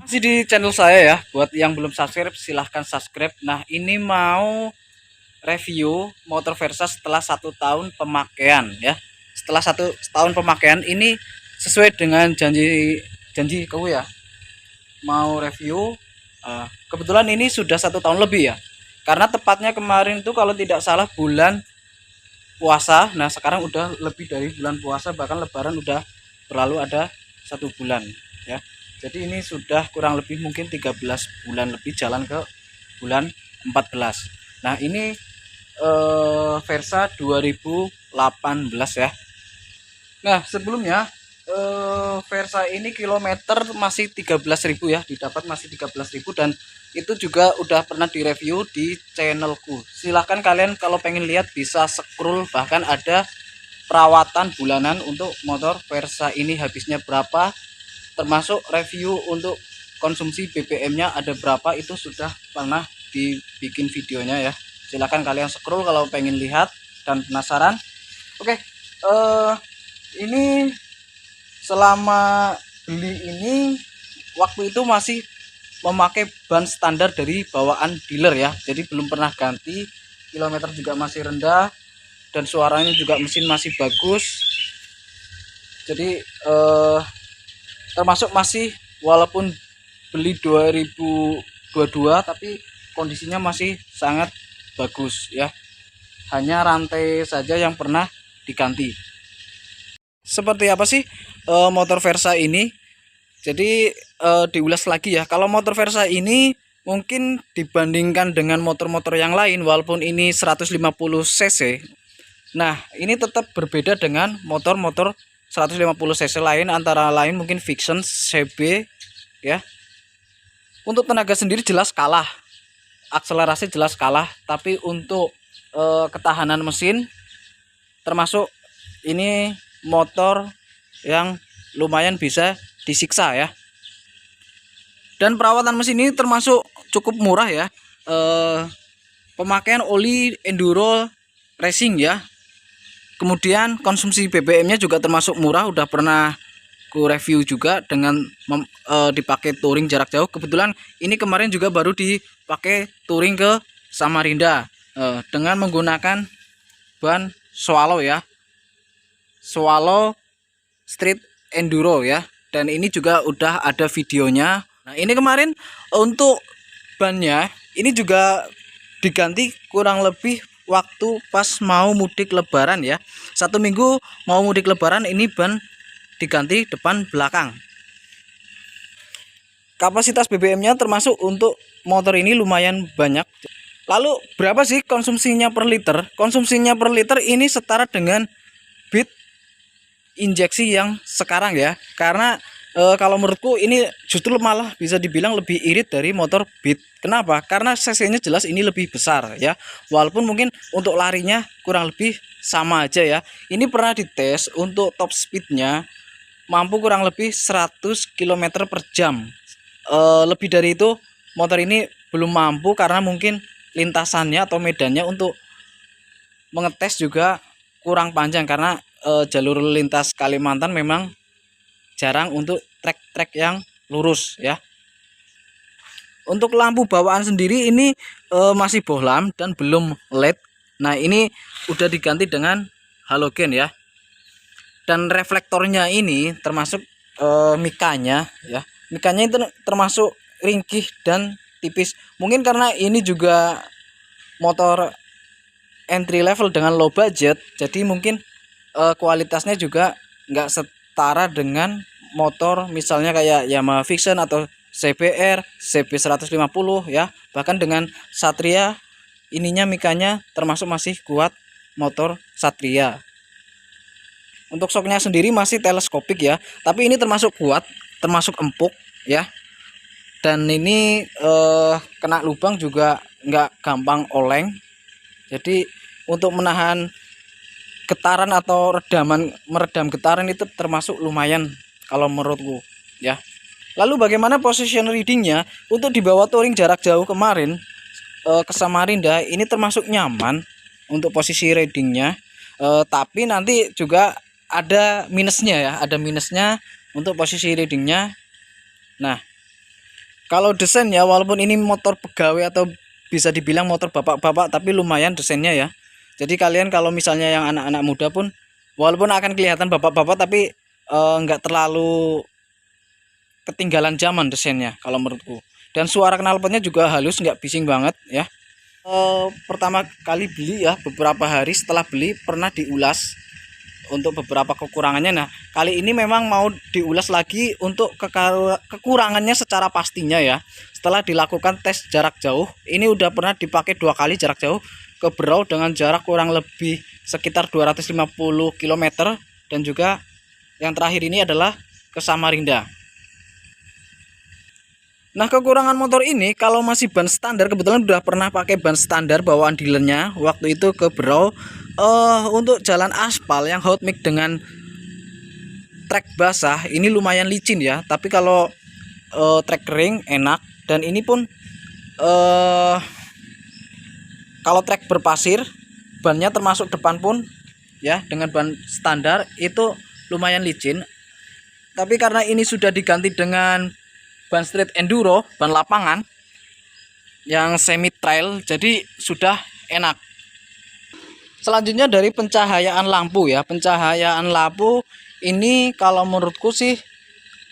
Masih di channel saya ya. Buat yang belum subscribe silahkan subscribe. Nah, ini mau review motor Versa setelah 1 tahun pemakaian ya. Setelah 1 tahun pemakaian ini sesuai dengan janji kau ya. Mau review. Kebetulan ini sudah 1 tahun lebih ya. Karena tepatnya kemarin tuh kalau tidak salah bulan puasa. Nah, sekarang udah lebih dari bulan puasa, bahkan Lebaran udah berlalu ada 1 bulan ya. Jadi ini sudah kurang lebih mungkin 13 bulan lebih jalan ke bulan 14. Nah, ini Versa 2018 ya. Nah, sebelumnya Versa ini kilometer masih 13.000 ya, didapat masih 13.000, dan itu juga udah pernah direview di channelku. Silahkan kalian kalau pengen lihat bisa scroll, bahkan ada perawatan bulanan untuk motor Versa ini habisnya berapa, termasuk review untuk konsumsi BBM-nya ada berapa, itu sudah pernah dibikin videonya ya. Silahkan kalian scroll kalau pengen lihat dan penasaran. Oke, ini selama beli ini waktu itu masih memakai ban standar dari bawaan dealer ya, jadi belum pernah ganti. Kilometer juga masih rendah dan suaranya juga mesin masih bagus. Jadi termasuk masih, walaupun beli 2022 tapi kondisinya masih sangat bagus ya. Hanya rantai saja yang pernah diganti. Seperti apa sih motor Versa ini? Jadi diulas lagi ya. Kalau motor Versa ini mungkin dibandingkan dengan motor-motor yang lain, walaupun ini 150 cc, nah ini tetap berbeda dengan motor-motor 150 cc lain, antara lain mungkin Vixion, CB ya. Untuk tenaga sendiri jelas kalah, akselerasi jelas kalah, tapi untuk ketahanan mesin, termasuk ini motor yang lumayan bisa disiksa ya. Dan perawatan mesin ini termasuk cukup murah ya. Pemakaian oli enduro racing ya. Kemudian konsumsi BBM-nya juga termasuk murah, udah pernah ku review juga dengan dipakai touring jarak jauh. Kebetulan ini kemarin juga baru dipakai touring ke Samarinda dengan menggunakan ban Swallow ya. Swallow Street Enduro ya. Dan ini juga udah ada videonya. Nah, ini kemarin untuk bannya ini juga diganti kurang lebih waktu pas mau mudik lebaran ya. 1 minggu mau mudik lebaran ini ban diganti depan belakang. Kapasitas BBM-nya termasuk untuk motor ini lumayan banyak. Lalu berapa sih konsumsinya per liter? Konsumsinya per liter ini setara dengan Beat injeksi yang sekarang ya. Karena kalau menurutku ini justru malah bisa dibilang lebih irit dari motor Beat. Kenapa? Karena cc-nya jelas ini lebih besar ya. Walaupun mungkin untuk larinya kurang lebih sama aja ya. Ini pernah dites untuk top speednya mampu kurang lebih 100 km per jam. Lebih dari itu motor ini belum mampu, karena mungkin lintasannya atau medannya untuk mengetes juga kurang panjang, karena jalur lintas Kalimantan memang jarang untuk trek-trek yang lurus ya. Untuk lampu bawaan sendiri ini masih bohlam dan belum LED. Nah, ini udah diganti dengan halogen ya. Dan reflektornya ini termasuk mikanya ya. Mikanya itu termasuk ringkih dan tipis. Mungkin karena ini juga motor entry level dengan low budget, jadi mungkin kualitasnya juga nggak setara dengan motor misalnya kayak Yamaha Vixion atau CBR, CB150 ya. Bahkan dengan Satria, ininya mikanya termasuk masih kuat motor Satria. Untuk shocknya sendiri masih teleskopik ya, tapi ini termasuk kuat, termasuk empuk ya. Dan ini kena lubang juga nggak gampang oleng. Jadi untuk menahan getaran atau meredam getaran itu termasuk lumayan kalau menurutku ya. Lalu bagaimana position readingnya? Untuk dibawa touring jarak jauh kemarin ke Samarinda ini termasuk nyaman untuk posisi readingnya. Tapi nanti juga ada minusnya ya, ada minusnya untuk posisi readingnya. Nah, Kalau desainnya walaupun ini motor pegawai atau bisa dibilang motor bapak-bapak, tapi lumayan desainnya ya. Jadi kalian kalau misalnya yang anak-anak muda pun walaupun akan kelihatan bapak-bapak, tapi nggak terlalu ketinggalan zaman desainnya kalau menurutku. Dan suara knalpotnya juga halus, nggak bising banget ya. Pertama kali beli ya, beberapa hari setelah beli pernah diulas untuk beberapa kekurangannya. Nah, kali ini memang mau diulas lagi untuk kekurangannya secara pastinya ya. Setelah dilakukan tes jarak jauh, ini udah pernah dipakai 2 kali jarak jauh ke Berau dengan jarak kurang lebih sekitar 250 km, dan juga yang terakhir ini adalah ke Samarinda. Nah, kekurangan motor ini kalau masih ban standar, kebetulan udah pernah pakai ban standar bawaan dealernya waktu itu ke Berau. Untuk jalan aspal yang hot mix dengan trek basah ini lumayan licin ya, tapi kalau trek kering enak. Dan ini pun kalau trek berpasir, bannya termasuk depan pun ya dengan ban standar itu lumayan licin. Tapi karena ini sudah diganti dengan ban street enduro, ban lapangan yang semi trail, jadi sudah enak. Selanjutnya dari pencahayaan lampu ya. Pencahayaan lampu ini kalau menurutku sih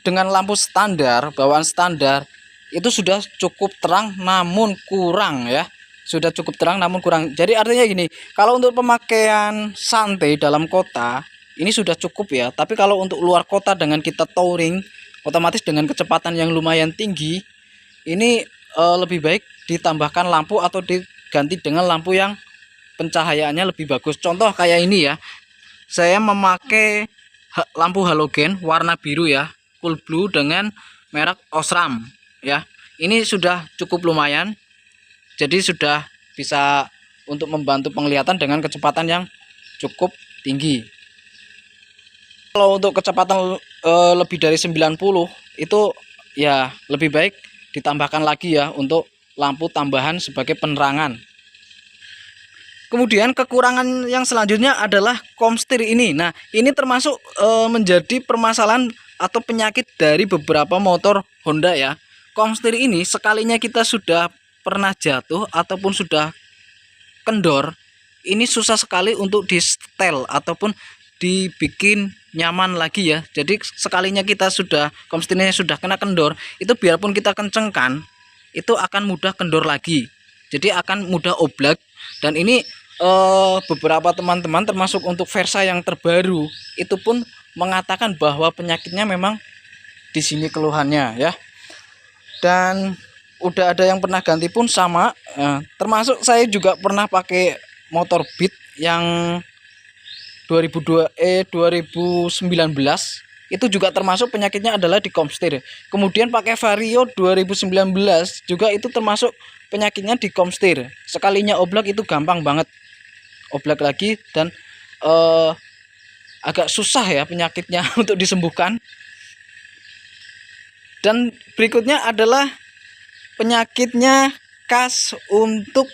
dengan lampu standar, bawaan standar itu sudah cukup terang namun kurang ya. Sudah cukup terang namun kurang. Jadi artinya gini, kalau untuk pemakaian santai dalam kota ini sudah cukup ya. Tapi kalau untuk luar kota dengan kita touring, otomatis dengan kecepatan yang lumayan tinggi, ini lebih baik ditambahkan lampu atau diganti dengan lampu yang pencahayaannya lebih bagus. Contoh kayak ini ya, saya memakai lampu halogen warna biru ya, Cool Blue dengan merek Osram ya. Ini sudah cukup lumayan, jadi sudah bisa untuk membantu penglihatan dengan kecepatan yang cukup tinggi. Kalau untuk kecepatan lebih dari 90 itu ya lebih baik ditambahkan lagi ya untuk lampu tambahan sebagai penerangan. Kemudian kekurangan yang selanjutnya adalah komstir ini. Nah, ini termasuk menjadi permasalahan atau penyakit dari beberapa motor Honda ya. Komstir ini sekalinya kita sudah pernah jatuh ataupun sudah kendor, ini susah sekali untuk di setel ataupun dibikin nyaman lagi ya. Jadi sekalinya kita sudah komstirnya sudah kena kendor, itu biarpun kita kencengkan itu akan mudah kendor lagi. Jadi akan mudah oblak. Dan ini beberapa teman-teman termasuk untuk Versa yang terbaru itu pun mengatakan bahwa penyakitnya memang di sini keluhannya ya. Dan udah ada yang pernah ganti pun sama, termasuk saya juga pernah pakai motor Beat yang 2019 itu juga termasuk penyakitnya adalah di komstir. Kemudian pakai Vario 2019 juga itu termasuk penyakitnya di komstir. Sekalinya oblak itu gampang banget oblak lagi, dan agak susah ya penyakitnya untuk disembuhkan. Dan berikutnya adalah penyakitnya khas untuk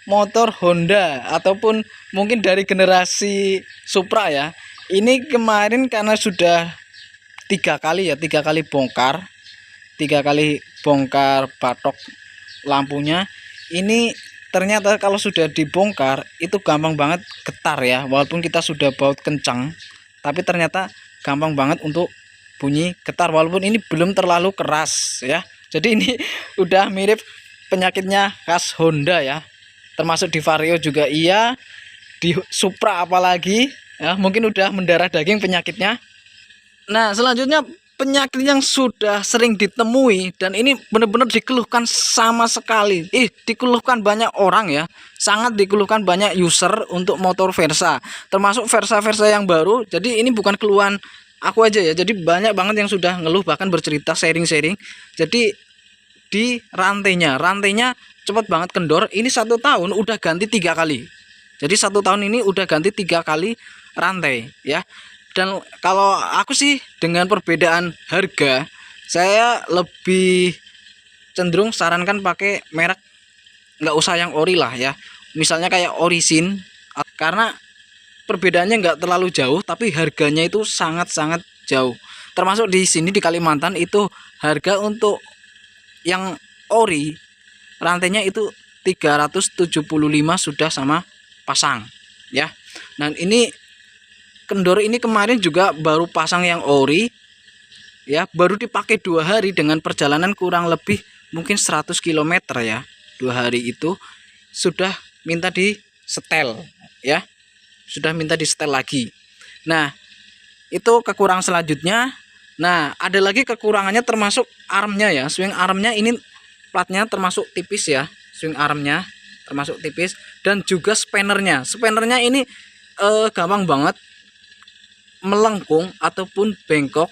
motor Honda ataupun mungkin dari generasi Supra ya. Ini kemarin karena sudah 3 kali bongkar, 3 kali bongkar batok lampunya. Ini ternyata kalau sudah dibongkar itu gampang banget getar ya. Walaupun kita sudah baut kencang, tapi ternyata gampang banget untuk bunyi getar, walaupun ini belum terlalu keras ya. Jadi ini udah mirip penyakitnya khas Honda ya. Termasuk di Vario juga iya, di Supra apalagi ya, mungkin udah mendarah daging penyakitnya. Nah, selanjutnya penyakit yang sudah sering ditemui dan ini benar-benar dikeluhkan sama sekali. Dikeluhkan banyak orang ya. Sangat dikeluhkan banyak user untuk motor Versa. Termasuk Versa-Versa yang baru. Jadi ini bukan keluhan aku aja ya. Jadi banyak banget yang sudah ngeluh, bahkan bercerita sharing-sharing. Jadi di rantainya cepat banget kendor. Ini 1 tahun udah ganti 3 kali. Jadi 1 tahun ini udah ganti 3 kali rantai ya. Dan kalau aku sih dengan perbedaan harga, saya lebih cenderung sarankan pakai merek nggak usah yang ori lah ya. Misalnya kayak Orisin, karena perbedaannya nggak terlalu jauh, tapi harganya itu sangat-sangat jauh. Termasuk di sini di Kalimantan itu harga untuk yang ori rantainya itu 375 sudah sama pasang ya. Dan ini kendor ini kemarin juga baru pasang yang ori ya, baru dipakai 2 hari dengan perjalanan kurang lebih mungkin 100 km ya. 2 hari itu sudah minta di setel ya, sudah minta di setel lagi. Nah itu kekurangan selanjutnya. Nah ada lagi kekurangannya termasuk armnya ya, swing armnya ini platnya termasuk tipis ya, swing armnya termasuk tipis, dan juga spannernya ini gampang banget melengkung ataupun bengkok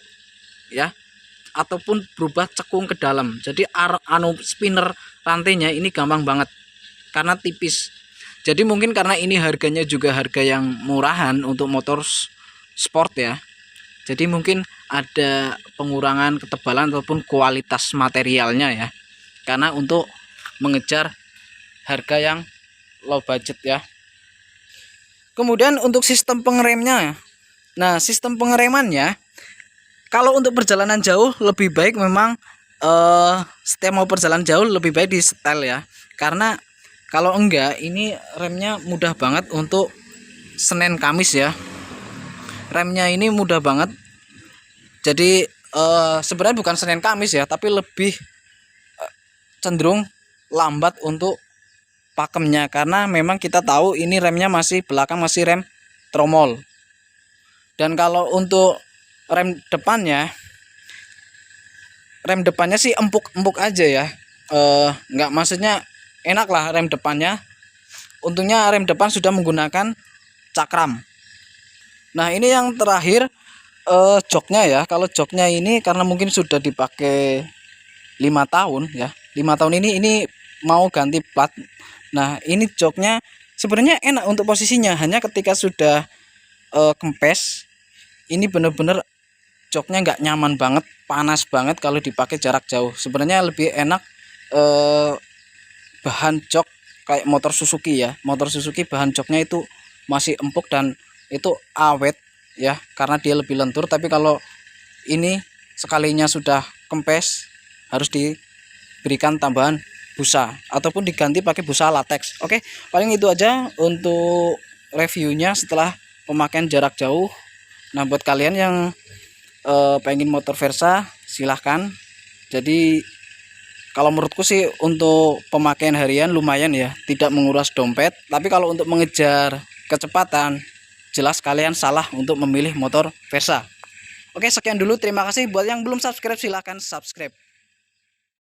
ya, ataupun berubah cekung ke dalam. Jadi spinner rantainya ini gampang banget karena tipis. Jadi mungkin karena ini harganya juga harga yang murahan untuk motor sport ya, jadi mungkin ada pengurangan ketebalan ataupun kualitas materialnya ya, karena untuk mengejar harga yang low budget ya. Kemudian untuk sistem pengeremnya, nah sistem pengeremannya kalau untuk perjalanan jauh lebih baik memang setiap mau perjalanan jauh lebih baik di setel ya, karena kalau enggak ini remnya mudah banget untuk Senin Kamis ya, remnya ini mudah banget. Jadi sebenarnya bukan Senin Kamis ya, tapi lebih cenderung lambat untuk pakemnya, karena memang kita tahu ini remnya masih belakang, masih rem tromol. Dan kalau untuk rem depannya sih empuk aja ya, nggak, maksudnya enak lah rem depannya. Untungnya rem depan sudah menggunakan cakram. Nah ini yang terakhir joknya ya. Kalau joknya ini karena mungkin sudah dipakai 5 tahun ya, 5 tahun ini mau ganti plat. Nah ini joknya sebenarnya enak untuk posisinya, hanya ketika sudah kempes ini bener-bener joknya nggak nyaman banget, panas banget kalau dipakai jarak jauh. Sebenarnya lebih enak bahan jok kayak motor Suzuki ya. Motor Suzuki bahan joknya itu masih empuk dan itu awet ya, karena dia lebih lentur. Tapi kalau ini sekalinya sudah kempes harus diberikan tambahan busa ataupun diganti pakai busa latex. Oke, paling itu aja untuk reviewnya setelah pemakaian jarak jauh. Nah buat kalian yang pengen motor Versa silahkan. Jadi kalau menurutku sih untuk pemakaian harian lumayan ya, tidak menguras dompet. Tapi kalau untuk mengejar kecepatan, jelas kalian salah untuk memilih motor Versa. Oke, sekian dulu, terima kasih. Buat yang belum subscribe silahkan subscribe.